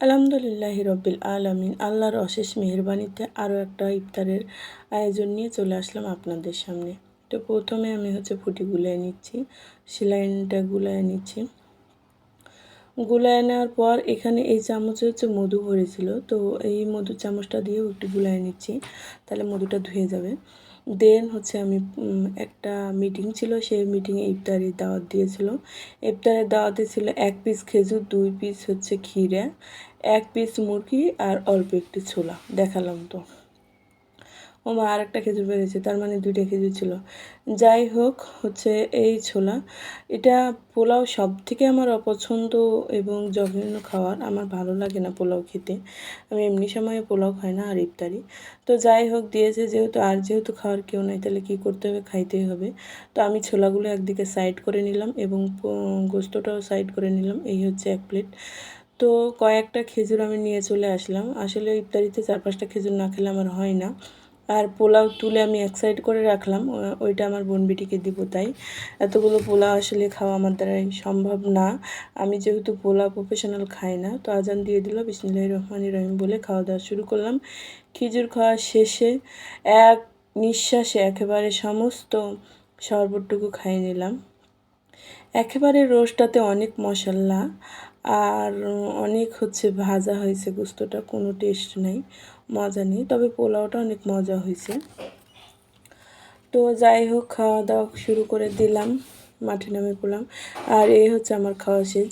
আলহামদুলিল্লাহি রব্বিল আলামিন। আল্লাহর অশেষ মেহেরবানিতে আরও একটা ইফতারের আয়োজন নিয়ে চলে আসলাম আপনাদের সামনে। তো প্রথমে আমি ফুটি গুলিয়ে নিচ্ছি, সেলাইনটা গুলিয়ে নিচ্ছি। গুলিয়ে নেওয়ার পর এখানে এই চামচে মধু ভরেছিল, তো এই মধুর চামচটা দিয়েও একটু গুলিয়ে নিচ্ছি, তাহলে মধুটা ধুয়ে যাবে। দেন আমি একটা মিটিং ছিল, সেই মিটিংয়ে ইফতারির দাওয়াত দিয়েছিল। ইফতারের দাওয়াতে ছিল 1 পিস খেজুর, 2 পিস ক্ষীরা, 1 পিস মুরগি আর অল্প একটু ছোলা। দেখালাম তো। ও মা, আরেকটা খেজুর বেরিয়েছে, তার মানে 2টা খেজুর ছিল। যাই হোক, এই ছোলা, এটা পোলাও সবথেকে আমার অপছন্দ এবং জঘন্য খাবার। আমার ভালো লাগে না পোলাও খেতে। আমি এমনি সময়ে পোলাও খাই না, আর ইফতারি। তো যাই হোক, দিয়েছে যেহেতু খাওয়ার কেউ নাই, তাহলে কী করতে হবে, খাইতেই হবে। তো আমি ছোলাগুলো একদিকে সাইড করে নিলাম এবং গোস্তটাও সাইড করে নিলাম। এই 1 প্লেট। তো কয়েকটা খেজুর আমি নিয়ে চলে আসলাম। আসলে ইফতারিতে 4-5টা খেজুর না খেলে আমার হয় না। আর পোলাও তুলে আমি এক সাইড করে রাখলাম, ওইটা আমার বোনবিটিকে দিব। তাই এতগুলো পোলাও আসলে খাওয়া আমার দ্বারাই সম্ভব না। আমি যেহেতু পোলাও প্রফেশনাল খাই না। তো আজান দিয়ে দিল, বিসমিল্লাহির রহমানির রহিম বলে খাওয়া দাওয়া শুরু করলাম। খেজুর খাওয়া শেষে এক নিঃশ্বাসে একেবারে সমস্ত শরবতটুকু খাইয়ে নিলাম। একেবারে রোস্টটাতে অনেক মশলা আর অনেক ভাজা হয়েছে গোস্তটা, কোনো টেস্ট নেই, মজা নেই। তবে পোলাওটা অনেক মজা হয়েছে। তো যাই হোক, খাওয়া দাওয়া শুরু করে দিলাম, মাঠে নেমে পড়লাম। আর এই আমার খাওয়া শেষ।